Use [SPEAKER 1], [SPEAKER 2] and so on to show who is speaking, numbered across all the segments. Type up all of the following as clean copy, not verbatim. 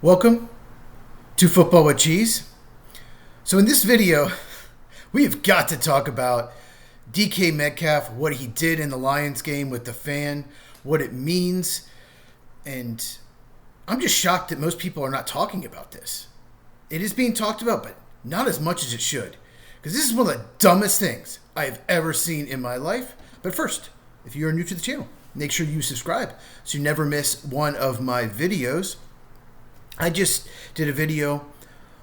[SPEAKER 1] Welcome to Football with Cheese. So in this video, we have got to talk about DK Metcalf, what he did in the Lions game with the fan, what it means, and I'm just shocked that most people are not talking about this. It is being talked about, but not as much as it should, because this is one of the dumbest things I have ever seen in my life. But first, if you are new to the channel, make sure you subscribe so you never miss one of my videos. I just did a video,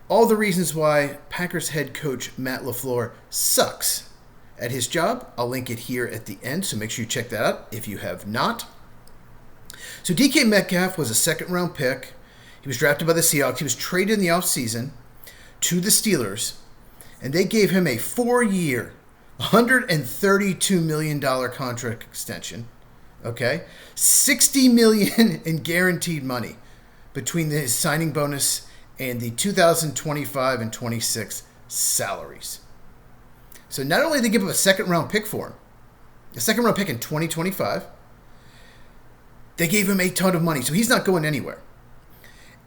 [SPEAKER 1] all the reasons why Packers head coach Matt LaFleur sucks at his job. I'll link it here at the end, so make sure you check that out if you have not. So DK Metcalf was a second-round pick. He was drafted by the Seahawks. He was traded in the offseason to the Steelers, and they gave him a 4-year, $132 million contract extension. Okay? $60 million in guaranteed money between his signing bonus and the 2025 and 26 salaries. So not only did they give him a second-round pick for him, a second-round pick in 2025, they gave him a ton of money, so he's not going anywhere.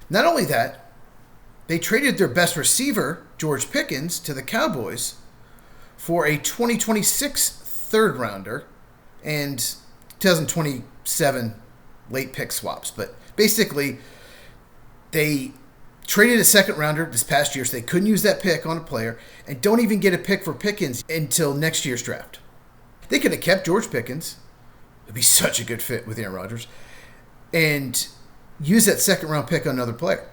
[SPEAKER 1] Not only that, they traded their best receiver, George Pickens, to the Cowboys for a 2026 third-rounder and 2027 late pick swaps. But basically, they traded a second-rounder this past year, so they couldn't use that pick on a player, and don't even get a pick for Pickens until next year's draft. They could have kept George Pickens. It would be such a good fit with Aaron Rodgers. And use that second-round pick on another player.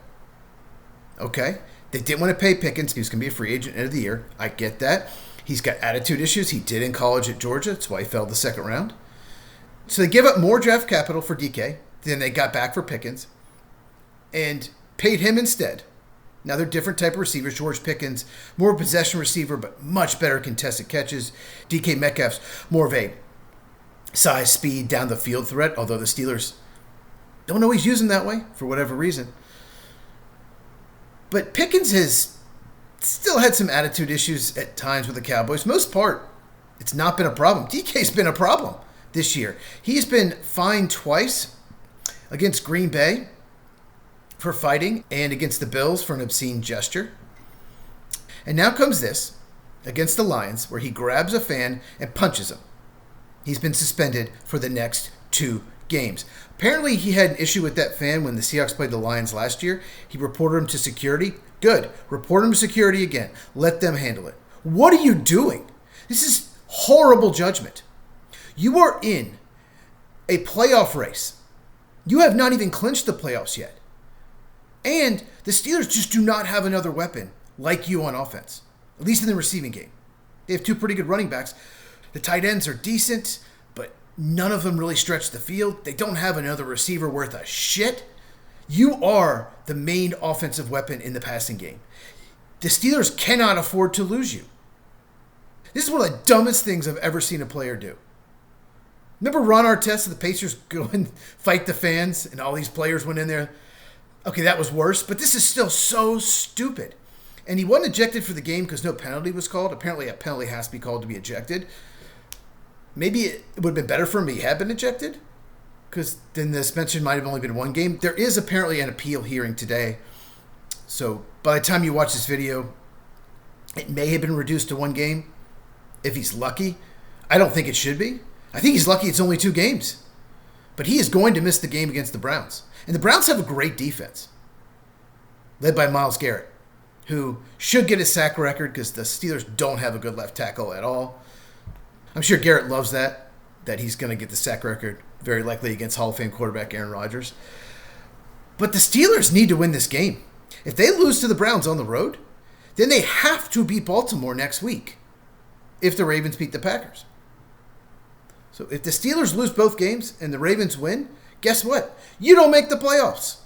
[SPEAKER 1] Okay? They didn't want to pay Pickens. He was going to be a free agent end of the year. I get that. He's got attitude issues. He did in college at Georgia. That's why he fell the second round. So they gave up more draft capital for DK than they got back for Pickens and paid him instead. Now, they're different type of receivers. George Pickens, more possession receiver, but much better contested catches. DK Metcalf's more of a size, speed, down the field threat, although the Steelers don't always use him that way for whatever reason. But Pickens has still had some attitude issues at times with the Cowboys. Most part, it's not been a problem. DK's been a problem this year. He's been fined twice against Green Bay for fighting and against the Bills for an obscene gesture. And now comes this against the Lions, where he grabs a fan and punches him. He's been suspended for the next 2 games. Apparently, he had an issue with that fan when the Seahawks played the Lions last year. He reported him to security. Good. Report him to security again. Let them handle it. What are you doing? This is horrible judgment. You are in a playoff race. You have not even clinched the playoffs yet. And the Steelers just do not have another weapon like you on offense, at least in the receiving game. They have 2 pretty good running backs. The tight ends are decent, but none of them really stretch the field. They don't have another receiver worth a shit. You are the main offensive weapon in the passing game. The Steelers cannot afford to lose you. This is one of the dumbest things I've ever seen a player do. Remember Ron Artest of the Pacers go and fight the fans and all these players went in there? Okay, that was worse, but this is still so stupid. And he wasn't ejected for the game because no penalty was called. Apparently a penalty has to be called to be ejected. Maybe it would have been better for him if he had been ejected, because then the suspension might have only been 1 game. There is apparently an appeal hearing today. So by the time you watch this video, it may have been reduced to 1 game if he's lucky. I don't think it should be. I think he's lucky it's only 2 games. But he is going to miss the game against the Browns. And the Browns have a great defense, led by Myles Garrett, who should get a sack record because the Steelers don't have a good left tackle at all. I'm sure Garrett loves that he's going to get the sack record, very likely against Hall of Fame quarterback Aaron Rodgers. But the Steelers need to win this game. If they lose to the Browns on the road, then they have to beat Baltimore next week if the Ravens beat the Packers. So if the Steelers lose both games and the Ravens win, guess what? You don't make the playoffs.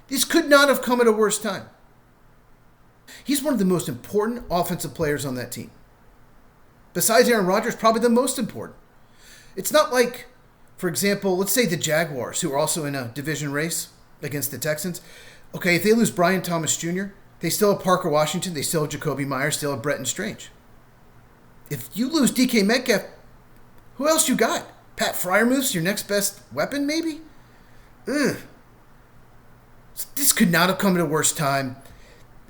[SPEAKER 1] This could not have come at a worse time. He's one of the most important offensive players on that team. Besides Aaron Rodgers, probably the most important. It's not like, for example, let's say the Jaguars, who are also in a division race against the Texans. Okay, if they lose Brian Thomas Jr., they still have Parker Washington, they still have Jacoby Myers, still have Bretton Strange. If you lose DK Metcalf, who else you got? Pat Freiermuth's your next best weapon, maybe? Ugh. This could not have come at a worse time.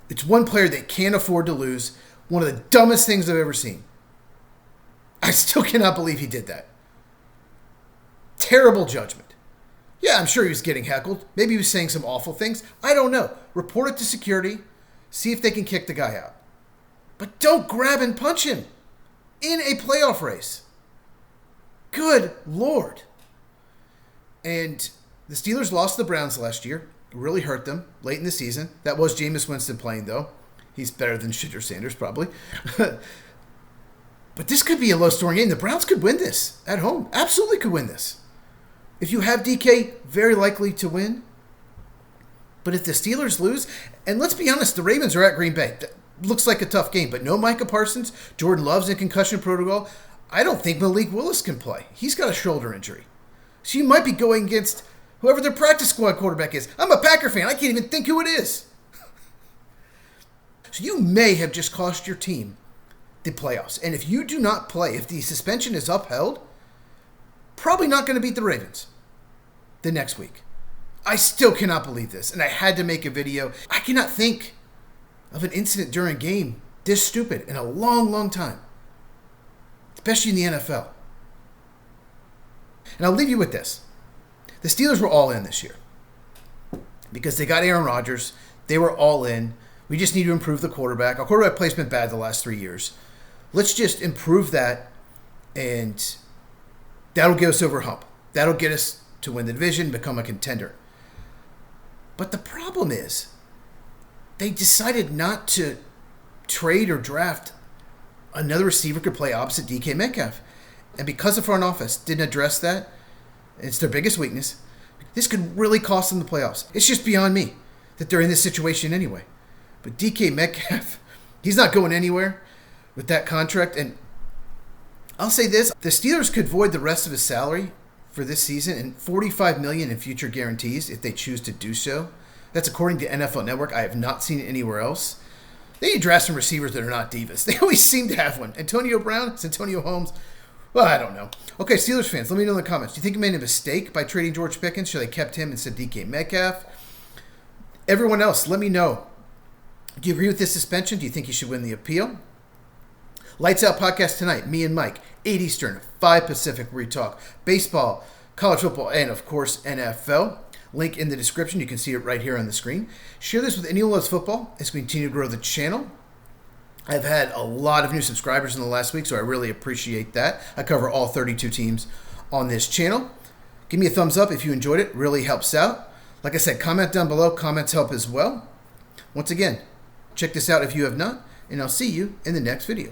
[SPEAKER 1] It's one player they can't afford to lose. One of the dumbest things I've ever seen. I still cannot believe he did that. Terrible judgment. Yeah, I'm sure he was getting heckled. Maybe he was saying some awful things. I don't know. Report it to security. See if they can kick the guy out. But don't grab and punch him in a playoff race. Good Lord. And the Steelers lost the Browns last year. It really hurt them late in the season. That was Jameis Winston playing, though. He's better than Shitter Sanders, probably. But this could be a low-scoring game. The Browns could win this at home. Absolutely could win this. If you have DK, very likely to win. But if the Steelers lose, and let's be honest, the Ravens are at Green Bay. That looks like a tough game, but no Micah Parsons. Jordan Love's in concussion protocol. I don't think Malik Willis can play. He's got a shoulder injury. So you might be going against whoever their practice squad quarterback is. I'm a Packer fan. I can't even think who it is. So you may have just cost your team the playoffs. And if you do not play, if the suspension is upheld, probably not going to beat the Ravens the next week. I still cannot believe this. And I had to make a video. I cannot think of an incident during a game this stupid in a long, long time. Especially in the NFL. And I'll leave you with this. The Steelers were all in this year. Because they got Aaron Rodgers. They were all in. We just need to improve the quarterback. Our quarterback play's been bad the last 3 years. Let's just improve that, and that'll get us over a hump. That'll get us to win the division, become a contender. But the problem is, they decided not to trade or draft another receiver who could play opposite DK Metcalf. And because the front office didn't address that, it's their biggest weakness, this could really cost them the playoffs. It's just beyond me that they're in this situation anyway. But DK Metcalf, he's not going anywhere with that contract. And I'll say this, the Steelers could void the rest of his salary for this season and $45 million in future guarantees if they choose to do so. That's according to NFL Network. I have not seen it anywhere else. They need to draft some receivers that are not divas. They always seem to have one. Antonio Brown, Santonio Holmes. Well, I don't know. Okay, Steelers fans, let me know in the comments. Do you think you made a mistake by trading George Pickens? Should they kept him instead of DK Metcalf? Everyone else, let me know. Do you agree with this suspension? Do you think he should win the appeal? Lights Out podcast tonight. Me and Mike, 8 Eastern, 5 Pacific, where we talk baseball, college football, and, of course, NFL. Link in the description. You can see it right here on the screen. Share this with anyone who loves football as we continue to grow the channel. I've had a lot of new subscribers in the last week, so I really appreciate that. I cover all 32 teams on this channel. Give me a thumbs up if you enjoyed it. Really helps out. Like I said, comment down below. Comments help as well. Once again, check this out if you have not, and I'll see you in the next video.